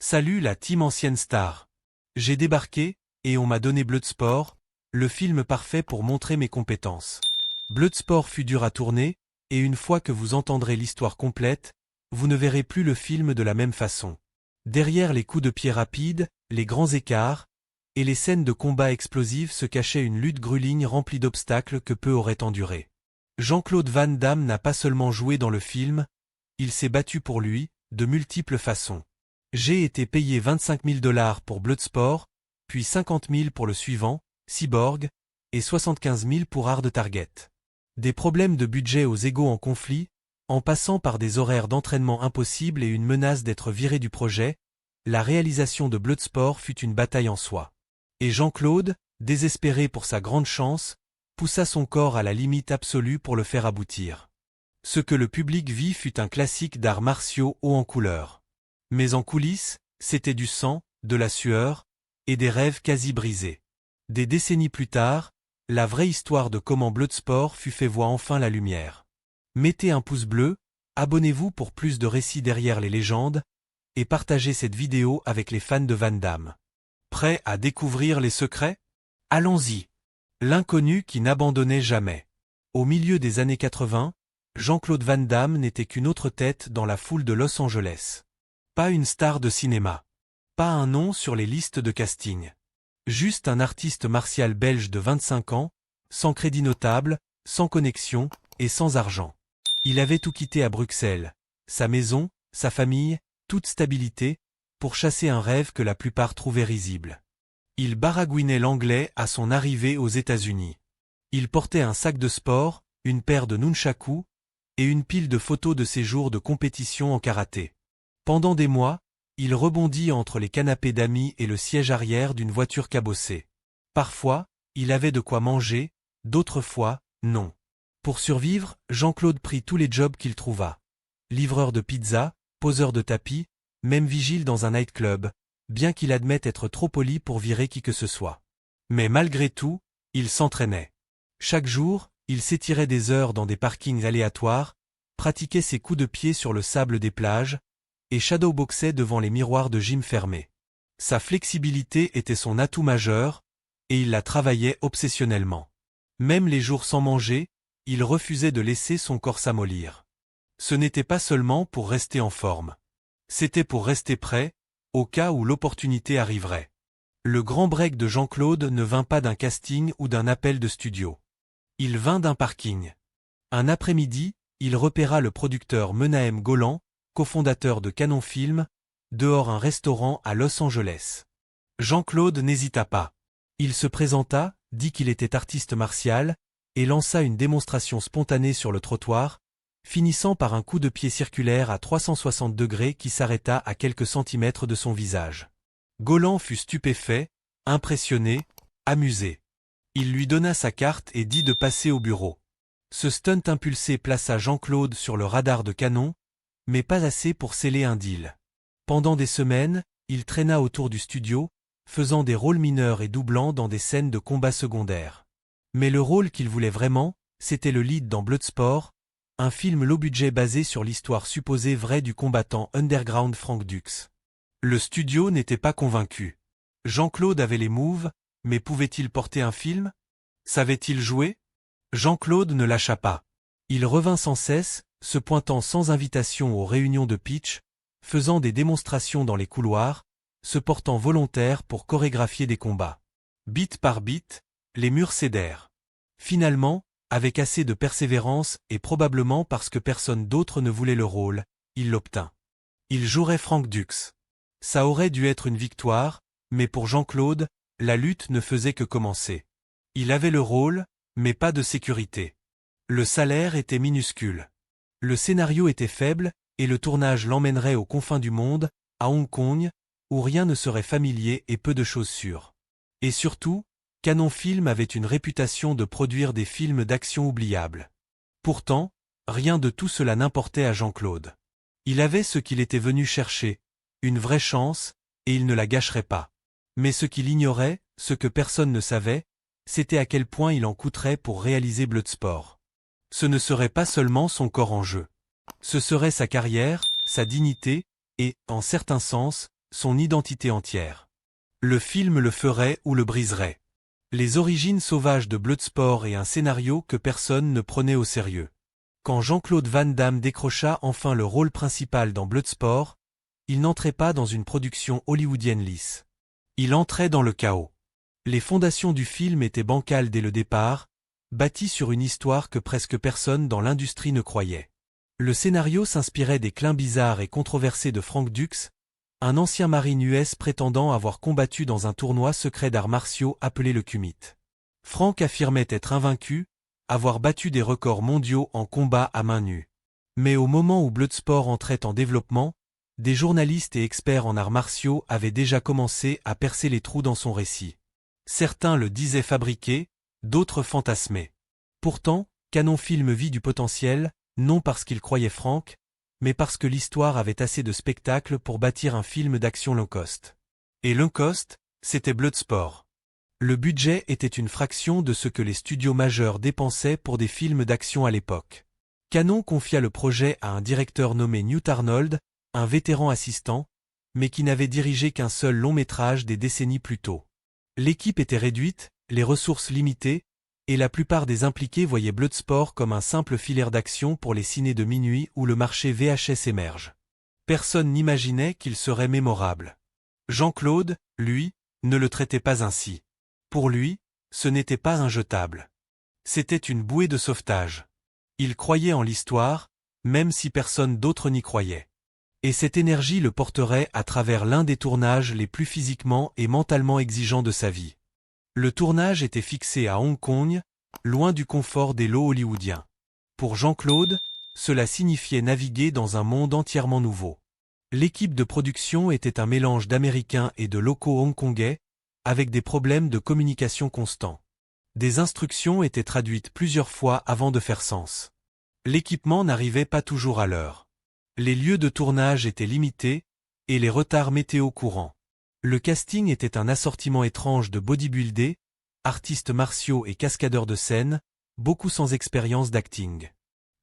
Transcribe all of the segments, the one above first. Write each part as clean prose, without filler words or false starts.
Salut la team ancienne star. J'ai débarqué, et on m'a donné Bloodsport, le film parfait pour montrer mes compétences. Bloodsport fut dur à tourner, et une fois que vous entendrez l'histoire complète, vous ne verrez plus le film de la même façon. Derrière les coups de pied rapides, les grands écarts, et les scènes de combat explosifs se cachait une lutte gruligne remplie d'obstacles que peu auraient enduré. Jean-Claude Van Damme n'a pas seulement joué dans le film, il s'est battu pour lui, de multiples façons. J'ai été payé 25 000 $ pour Bloodsport, puis 50 000 pour le suivant, Cyborg, et 75 000 pour Hard Target. Des problèmes de budget aux égos en conflit, en passant par des horaires d'entraînement impossibles et une menace d'être viré du projet, la réalisation de Bloodsport fut une bataille en soi. Et Jean-Claude, désespéré pour sa grande chance, poussa son corps à la limite absolue pour le faire aboutir. Ce que le public vit fut un classique d'arts martiaux haut en couleur. Mais en coulisses, c'était du sang, de la sueur, et des rêves quasi brisés. Des décennies plus tard, la vraie histoire de comment Bloodsport fut fait voir enfin la lumière. Mettez un pouce bleu, abonnez-vous pour plus de récits derrière les légendes, et partagez cette vidéo avec les fans de Van Damme. Prêts à découvrir les secrets? Allons-y. L'inconnu qui n'abandonnait jamais. Au milieu des années 80, Jean-Claude Van Damme n'était qu'une autre tête dans la foule de Los Angeles. Pas une star de cinéma. Pas un nom sur les listes de casting. Juste un artiste martial belge de 25 ans, sans crédit notable, sans connexion, et sans argent. Il avait tout quitté à Bruxelles, sa maison, sa famille, toute stabilité, pour chasser un rêve que la plupart trouvaient risible. Il baragouinait l'anglais à son arrivée aux États-Unis. Il portait un sac de sport, une paire de nunchakus, et une pile de photos de ses jours de compétition en karaté. Pendant des mois, il rebondit entre les canapés d'amis et le siège arrière d'une voiture cabossée. Parfois, il avait de quoi manger, d'autres fois, non. Pour survivre, Jean-Claude prit tous les jobs qu'il trouva. Livreur de pizza, poseur de tapis, même vigile dans un nightclub, bien qu'il admette être trop poli pour virer qui que ce soit. Mais malgré tout, il s'entraînait. Chaque jour, il s'étirait des heures dans des parkings aléatoires, pratiquait ses coups de pied sur le sable des plages, et shadowboxait devant les miroirs de gym fermés. Sa flexibilité était son atout majeur, et il la travaillait obsessionnellement. Même les jours sans manger, il refusait de laisser son corps s'amollir. Ce n'était pas seulement pour rester en forme. C'était pour rester prêt, au cas où l'opportunité arriverait. Le grand break de Jean-Claude ne vint pas d'un casting ou d'un appel de studio. Il vint d'un parking. Un après-midi, il repéra le producteur Menahem Golan, cofondateur de Canon Film, dehors un restaurant à Los Angeles. Jean-Claude n'hésita pas. Il se présenta, dit qu'il était artiste martial, et lança une démonstration spontanée sur le trottoir, finissant par un coup de pied circulaire à 360 degrés qui s'arrêta à quelques centimètres de son visage. Golan fut stupéfait, impressionné, amusé. Il lui donna sa carte et dit de passer au bureau. Ce stunt impulsé plaça Jean-Claude sur le radar de Canon, mais pas assez pour sceller un deal. Pendant des semaines, il traîna autour du studio, faisant des rôles mineurs et doublant dans des scènes de combat secondaires. Mais le rôle qu'il voulait vraiment, c'était le lead dans Bloodsport, un film low budget basé sur l'histoire supposée vraie du combattant underground Frank Dux. Le studio n'était pas convaincu. Jean-Claude avait les moves, mais pouvait-il porter un film? Savait-il jouer? Jean-Claude ne lâcha pas. Il revint sans cesse, se pointant sans invitation aux réunions de pitch, faisant des démonstrations dans les couloirs, se portant volontaire pour chorégraphier des combats. Bit par bit, les murs cédèrent. Finalement, avec assez de persévérance et probablement parce que personne d'autre ne voulait le rôle, il l'obtint. Il jouerait Frank Dux. Ça aurait dû être une victoire, mais pour Jean-Claude, la lutte ne faisait que commencer. Il avait le rôle, mais pas de sécurité. Le salaire était minuscule. Le scénario était faible, et le tournage l'emmènerait aux confins du monde, à Hong Kong, où rien ne serait familier et peu de choses sûres. Et surtout, Canon Film avait une réputation de produire des films d'action oubliables. Pourtant, rien de tout cela n'importait à Jean-Claude. Il avait ce qu'il était venu chercher, une vraie chance, et il ne la gâcherait pas. Mais ce qu'il ignorait, ce que personne ne savait, c'était à quel point il en coûterait pour réaliser Bloodsport. Ce ne serait pas seulement son corps en jeu. Ce serait sa carrière, sa dignité, et, en certain sens, son identité entière. Le film le ferait ou le briserait. Les origines sauvages de Bloodsport et un scénario que personne ne prenait au sérieux. Quand Jean-Claude Van Damme décrocha enfin le rôle principal dans Bloodsport, il n'entrait pas dans une production hollywoodienne lisse. Il entrait dans le chaos. Les fondations du film étaient bancales dès le départ, bâties sur une histoire que presque personne dans l'industrie ne croyait. Le scénario s'inspirait des clins bizarres et controversés de Frank Dux, un ancien marine US prétendant avoir combattu dans un tournoi secret d'arts martiaux appelé le Kumite. Frank affirmait être invaincu, avoir battu des records mondiaux en combat à main nue. Mais au moment où Bloodsport entrait en développement, des journalistes et experts en arts martiaux avaient déjà commencé à percer les trous dans son récit. Certains le disaient fabriqué, d'autres fantasmés. Pourtant, Canon Film vit du potentiel, non parce qu'il croyait Frank, mais parce que l'histoire avait assez de spectacle pour bâtir un film d'action low cost. Et low cost, c'était Bloodsport. Le budget était une fraction de ce que les studios majeurs dépensaient pour des films d'action à l'époque. Canon confia le projet à un directeur nommé Newt Arnold, un vétéran assistant, mais qui n'avait dirigé qu'un seul long métrage des décennies plus tôt. L'équipe était réduite, les ressources limitées, et la plupart des impliqués voyaient Bloodsport comme un simple filaire d'action pour les cinés de minuit où le marché VHS émerge. Personne n'imaginait qu'il serait mémorable. Jean-Claude, lui, ne le traitait pas ainsi. Pour lui, ce n'était pas un jetable. C'était une bouée de sauvetage. Il croyait en l'histoire, même si personne d'autre n'y croyait. Et cette énergie le porterait à travers l'un des tournages les plus physiquement et mentalement exigeants de sa vie. Le tournage était fixé à Hong Kong, loin du confort des lots hollywoodiens. Pour Jean-Claude, cela signifiait naviguer dans un monde entièrement nouveau. L'équipe de production était un mélange d'Américains et de locaux hongkongais, avec des problèmes de communication constants. Des instructions étaient traduites plusieurs fois avant de faire sens. L'équipement n'arrivait pas toujours à l'heure. Les lieux de tournage étaient limités, et les retards météo courants. Le casting était un assortiment étrange de bodybuildés, artistes martiaux et cascadeurs de scène, beaucoup sans expérience d'acting.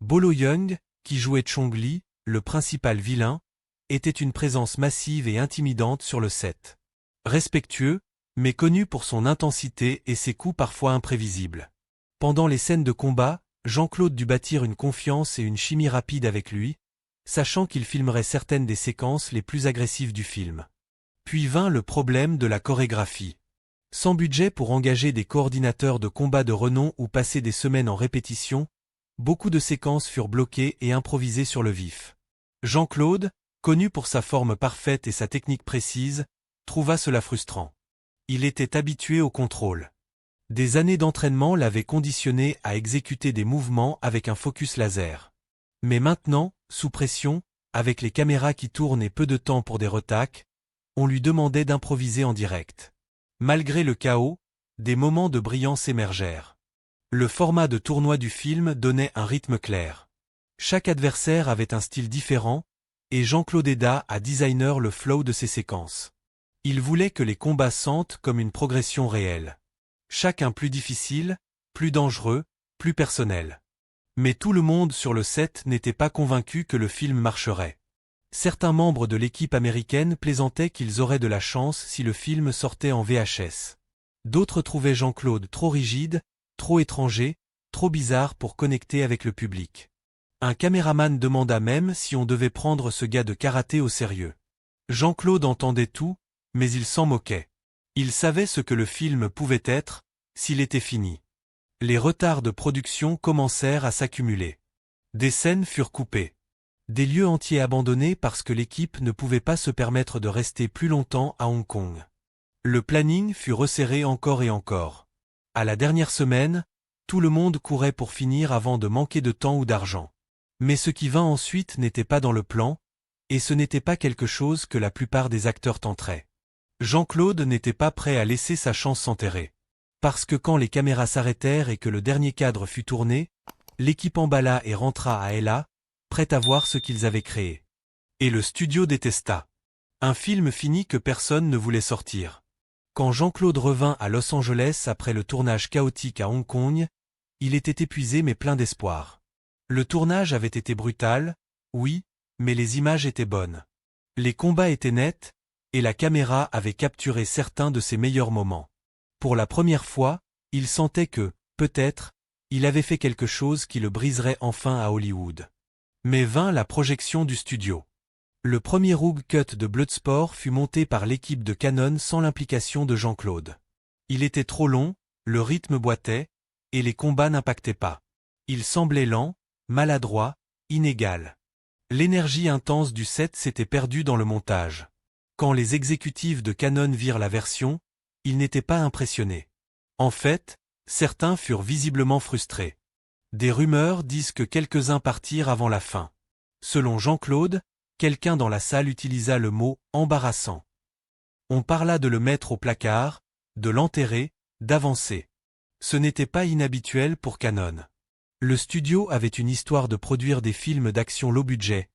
Bolo Yeung, qui jouait Chong Li, le principal vilain, était une présence massive et intimidante sur le set. Respectueux, mais connu pour son intensité et ses coups parfois imprévisibles. Pendant les scènes de combat, Jean-Claude dut bâtir une confiance et une chimie rapide avec lui, sachant qu'il filmerait certaines des séquences les plus agressives du film. Puis vint le problème de la chorégraphie. Sans budget pour engager des coordinateurs de combat de renom ou passer des semaines en répétition, beaucoup de séquences furent bloquées et improvisées sur le vif. Jean-Claude, connu pour sa forme parfaite et sa technique précise, trouva cela frustrant. Il était habitué au contrôle. Des années d'entraînement l'avaient conditionné à exécuter des mouvements avec un focus laser. Mais maintenant, sous pression, avec les caméras qui tournent et peu de temps pour des retaques, on lui demandait d'improviser en direct. Malgré le chaos, des moments de brillance émergèrent. Le format de tournoi du film donnait un rythme clair. Chaque adversaire avait un style différent, et Jean-Claude aida à designer le flow de ses séquences. Il voulait que les combats sentent comme une progression réelle. Chacun plus difficile, plus dangereux, plus personnel. Mais tout le monde sur le set n'était pas convaincu que le film marcherait. Certains membres de l'équipe américaine plaisantaient qu'ils auraient de la chance si le film sortait en VHS. D'autres trouvaient Jean-Claude trop rigide, trop étranger, trop bizarre pour connecter avec le public. Un caméraman demanda même si on devait prendre ce gars de karaté au sérieux. Jean-Claude entendait tout, mais il s'en moquait. Il savait ce que le film pouvait être, s'il était fini. Les retards de production commencèrent à s'accumuler. Des scènes furent coupées. Des lieux entiers abandonnés parce que l'équipe ne pouvait pas se permettre de rester plus longtemps à Hong Kong. Le planning fut resserré encore et encore. À la dernière semaine, tout le monde courait pour finir avant de manquer de temps ou d'argent. Mais ce qui vint ensuite n'était pas dans le plan, et ce n'était pas quelque chose que la plupart des acteurs tenteraient. Jean-Claude n'était pas prêt à laisser sa chance s'enterrer. Parce que quand les caméras s'arrêtèrent et que le dernier cadre fut tourné, l'équipe emballa et rentra à Ella, prête à voir ce qu'ils avaient créé. Et le studio détesta. Un film fini que personne ne voulait sortir. Quand Jean-Claude revint à Los Angeles après le tournage chaotique à Hong Kong, il était épuisé mais plein d'espoir. Le tournage avait été brutal, oui, mais les images étaient bonnes. Les combats étaient nets, et la caméra avait capturé certains de ses meilleurs moments. Pour la première fois, il sentait que, peut-être, il avait fait quelque chose qui le briserait enfin à Hollywood. Mais vint la projection du studio. Le premier Rough Cut de Bloodsport fut monté par l'équipe de Canon sans l'implication de Jean-Claude. Il était trop long, le rythme boitait, et les combats n'impactaient pas. Il semblait lent, maladroit, inégal. L'énergie intense du set s'était perdue dans le montage. Quand les exécutifs de Canon virent la version, ils n'étaient pas impressionnés. En fait, certains furent visiblement frustrés. Des rumeurs disent que quelques-uns partirent avant la fin. Selon Jean-Claude, quelqu'un dans la salle utilisa le mot « embarrassant ». On parla de le mettre au placard, de l'enterrer, d'avancer. Ce n'était pas inhabituel pour Canon. Le studio avait une histoire de produire des films d'action low budget,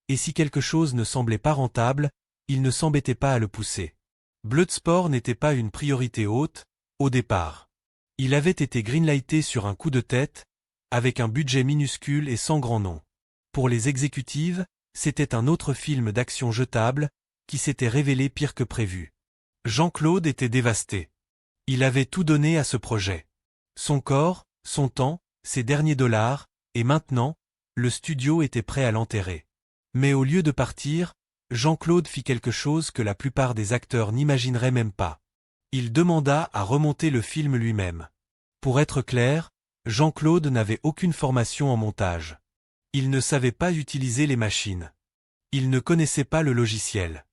et si quelque chose ne semblait pas rentable, il ne s'embêtait pas à le pousser. Bloodsport n'était pas une priorité haute, au départ. Il avait été greenlighté sur un coup de tête, avec un budget minuscule et sans grand nom. Pour les exécutives, c'était un autre film d'action jetable, qui s'était révélé pire que prévu. Jean-Claude était dévasté. Il avait tout donné à ce projet. Son corps, son temps, ses derniers dollars, et maintenant, le studio était prêt à l'enterrer. Mais au lieu de partir, Jean-Claude fit quelque chose que la plupart des acteurs n'imagineraient même pas. Il demanda à remonter le film lui-même. Pour être clair, Jean-Claude n'avait aucune formation en montage. Il ne savait pas utiliser les machines. Il ne connaissait pas le logiciel.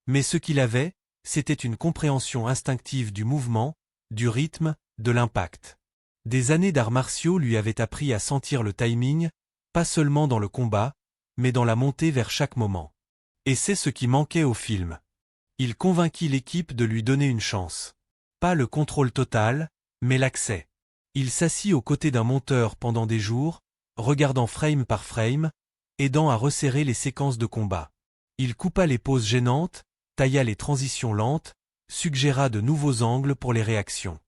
Mais ce qu'il avait, c'était une compréhension instinctive du mouvement, du rythme, de l'impact. Des années d'arts martiaux lui avaient appris à sentir le timing, pas seulement dans le combat, mais dans la montée vers chaque moment. Et c'est ce qui manquait au film. Il convainquit l'équipe de lui donner une chance. Pas le contrôle total, mais l'accès. Il s'assit aux côtés d'un monteur pendant des jours, regardant frame par frame, aidant à resserrer les séquences de combat. Il coupa les pauses gênantes, tailla les transitions lentes, suggéra de nouveaux angles pour les réactions.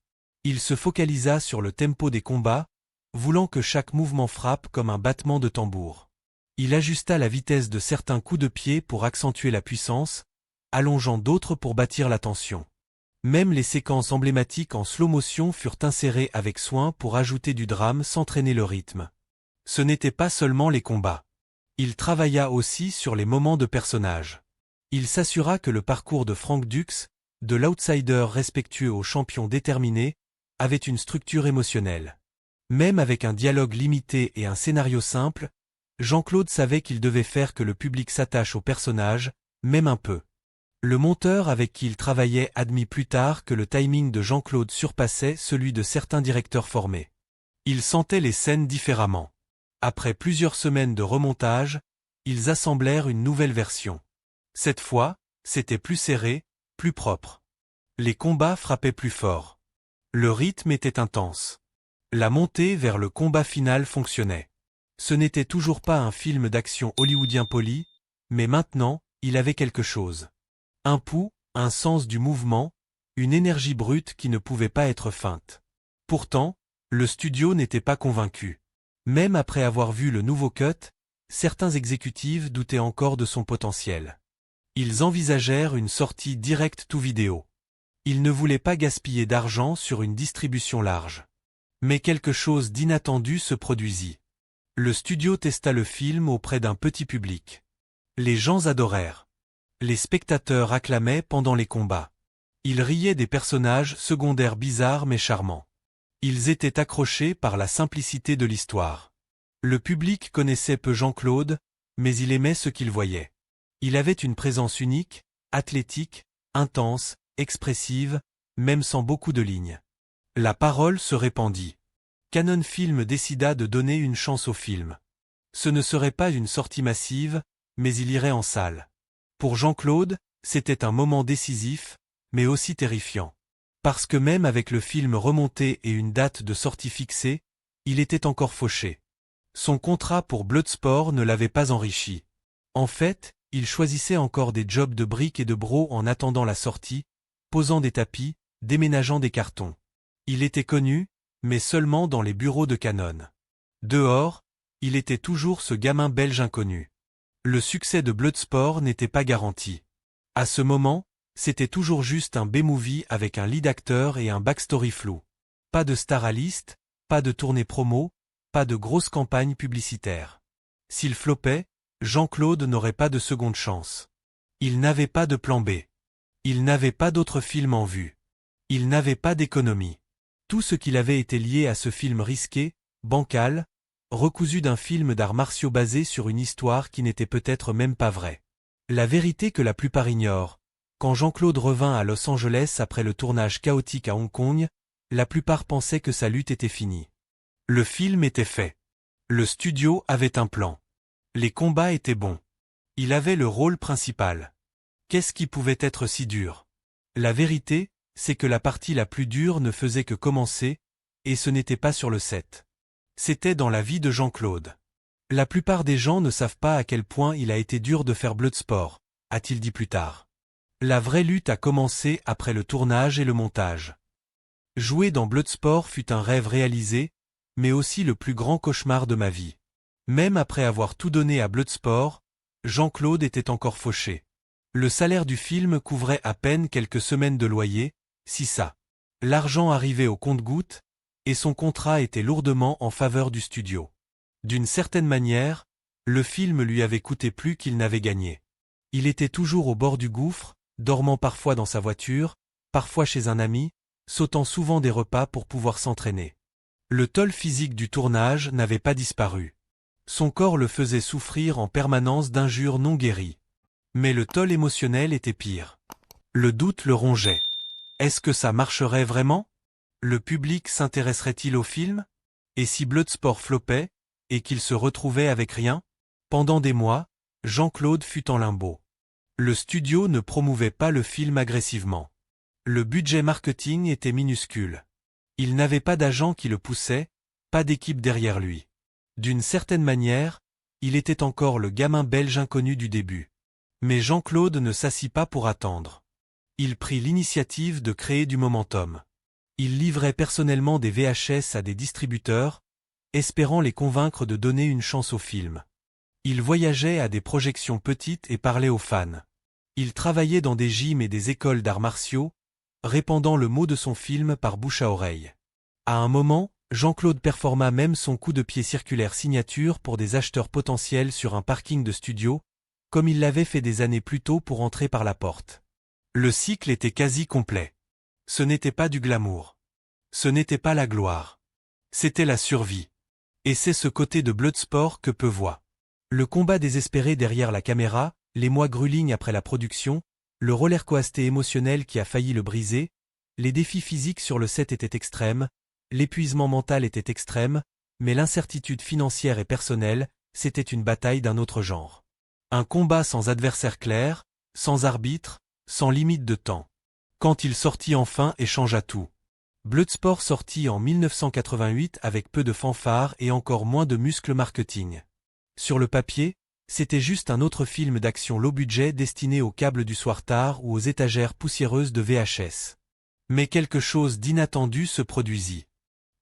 Il se focalisa sur le tempo des combats, voulant que chaque mouvement frappe comme un battement de tambour. Il ajusta la vitesse de certains coups de pied pour accentuer la puissance, allongeant d'autres pour bâtir la tension. Même les séquences emblématiques en slow motion furent insérées avec soin pour ajouter du drame sans traîner le rythme. Ce n'était pas seulement les combats. Il travailla aussi sur les moments de personnage. Il s'assura que le parcours de Frank Dux, de l'outsider respectueux au champion déterminé, avait une structure émotionnelle. Même avec un dialogue limité et un scénario simple, Jean-Claude savait qu'il devait faire que le public s'attache au personnage, même un peu. Le monteur avec qui il travaillait admit plus tard que le timing de Jean-Claude surpassait celui de certains directeurs formés. Il sentait les scènes différemment. Après plusieurs semaines de remontage, ils assemblèrent une nouvelle version. Cette fois, c'était plus serré, plus propre. Les combats frappaient plus fort. Le rythme était intense. La montée vers le combat final fonctionnait. Ce n'était toujours pas un film d'action hollywoodien poli, mais maintenant, il avait quelque chose. Un pouls, un sens du mouvement, une énergie brute qui ne pouvait pas être feinte. Pourtant, le studio n'était pas convaincu. Même après avoir vu le nouveau cut, certains exécutifs doutaient encore de son potentiel. Ils envisagèrent une sortie directe to vidéo. Ils ne voulaient pas gaspiller d'argent sur une distribution large. Mais quelque chose d'inattendu se produisit. Le studio testa le film auprès d'un petit public. Les gens adorèrent. Les spectateurs acclamaient pendant les combats. Ils riaient des personnages secondaires bizarres mais charmants. Ils étaient accrochés par la simplicité de l'histoire. Le public connaissait peu Jean-Claude, mais il aimait ce qu'il voyait. Il avait une présence unique, athlétique, intense, expressive, même sans beaucoup de lignes. La parole se répandit. Canon Film décida de donner une chance au film. Ce ne serait pas une sortie massive, mais il irait en salle. Pour Jean-Claude, c'était un moment décisif, mais aussi terrifiant. Parce que même avec le film remonté et une date de sortie fixée, il était encore fauché. Son contrat pour Bloodsport ne l'avait pas enrichi. En fait, il choisissait encore des jobs de briques et de bro en attendant la sortie, posant des tapis, déménageant des cartons. Il était connu, mais seulement dans les bureaux de Canon. Dehors, il était toujours ce gamin belge inconnu. Le succès de Bloodsport n'était pas garanti. À ce moment, C'était toujours juste un B-movie avec un lead acteur et un backstory flou. Pas de star à liste, pas de tournée promo, pas de grosse campagne publicitaire. S'il flopait, Jean-Claude n'aurait pas de seconde chance. Il n'avait pas de plan B. Il n'avait pas d'autres films en vue. Il n'avait pas d'économie. Tout ce qu'il avait était lié à ce film risqué, bancal, recousu d'un film d'arts martiaux basé sur une histoire qui n'était peut-être même pas vraie. La vérité que la plupart ignorent, quand Jean-Claude revint à Los Angeles après le tournage chaotique à Hong Kong, la plupart pensaient que sa lutte était finie. Le film était fait. Le studio avait un plan. Les combats étaient bons. Il avait le rôle principal. Qu'est-ce qui pouvait être si dur? La vérité, c'est que la partie la plus dure ne faisait que commencer, et ce n'était pas sur le set. C'était dans la vie de Jean-Claude. La plupart des gens ne savent pas à quel point il a été dur de faire Bloodsport, a-t-il dit plus tard. La vraie lutte a commencé après le tournage et le montage. Jouer dans Bloodsport fut un rêve réalisé, mais aussi le plus grand cauchemar de ma vie. Même après avoir tout donné à Bloodsport, Jean-Claude était encore fauché. Le salaire du film couvrait à peine quelques semaines de loyer, si ça. L'argent arrivait au compte-gouttes, et son contrat était lourdement en faveur du studio. D'une certaine manière, le film lui avait coûté plus qu'il n'avait gagné. Il était toujours au bord du gouffre, dormant parfois dans sa voiture, parfois chez un ami, sautant souvent des repas pour pouvoir s'entraîner. Le toll physique du tournage n'avait pas disparu. Son corps le faisait souffrir en permanence d'injures non guéries. Mais le toll émotionnel était pire. Le doute le rongeait. Est-ce que ça marcherait vraiment? Le public s'intéresserait-il au film? Et si Bloodsport flopait, et qu'il se retrouvait avec rien? Pendant des mois, Jean-Claude fut en limbo. Le studio ne promouvait pas le film agressivement. Le budget marketing était minuscule. Il n'avait pas d'agent qui le poussait, pas d'équipe derrière lui. D'une certaine manière, il était encore le gamin belge inconnu du début. Mais Jean-Claude ne s'assit pas pour attendre. Il prit l'initiative de créer du momentum. Il livrait personnellement des VHS à des distributeurs, espérant les convaincre de donner une chance au film. Il voyageait à des projections petites et parlait aux fans. Il travaillait dans des gyms et des écoles d'arts martiaux, répandant le mot de son film par bouche à oreille. À un moment, Jean-Claude performa même son coup de pied circulaire signature pour des acheteurs potentiels sur un parking de studio, comme il l'avait fait des années plus tôt pour entrer par la porte. Le cycle était quasi complet. Ce n'était pas du glamour. Ce n'était pas la gloire. C'était la survie. Et c'est ce côté de Bloodsport que peu voient. Le combat désespéré derrière la caméra, les mois grueling après la production, le rollercoaster émotionnel qui a failli le briser, les défis physiques sur le set étaient extrêmes, l'épuisement mental était extrême, mais l'incertitude financière et personnelle, c'était une bataille d'un autre genre. Un combat sans adversaire clair, sans arbitre, sans limite de temps. Quand il sortit enfin et changea tout. Bloodsport sortit en 1988 avec peu de fanfare et encore moins de muscles marketing. Sur le papier, c'était juste un autre film d'action low budget destiné aux câbles du soir tard ou aux étagères poussiéreuses de VHS. Mais quelque chose d'inattendu se produisit.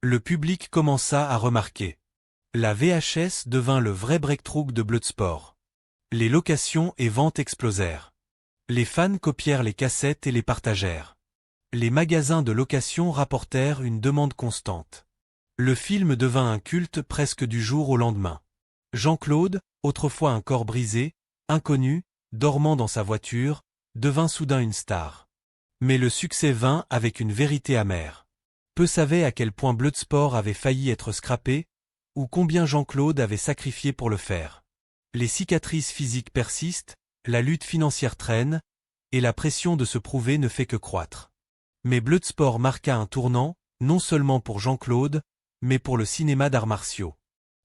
Le public commença à remarquer. La VHS devint le vrai breakthrough de Bloodsport. Les locations et ventes explosèrent. Les fans copièrent les cassettes et les partagèrent. Les magasins de location rapportèrent une demande constante. Le film devint un culte presque du jour au lendemain. Jean-Claude, autrefois un corps brisé, inconnu, dormant dans sa voiture, devint soudain une star. Mais le succès vint avec une vérité amère. Peu savaient à quel point Bloodsport avait failli être scrappé, ou combien Jean-Claude avait sacrifié pour le faire. Les cicatrices physiques persistent, la lutte financière traîne, et la pression de se prouver ne fait que croître. Mais Bloodsport marqua un tournant, non seulement pour Jean-Claude, mais pour le cinéma d'arts martiaux.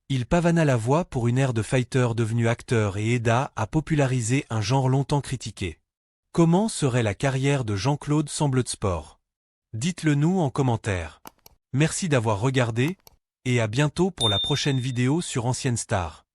Il pavana la voie pour une ère de fighter devenu acteur et aida à populariser un genre longtemps critiqué. Comment serait la carrière de Jean-Claude sans Bloodsport? Dites-le nous en commentaire. Merci d'avoir regardé, et à bientôt pour la prochaine vidéo sur Anciennes Stars.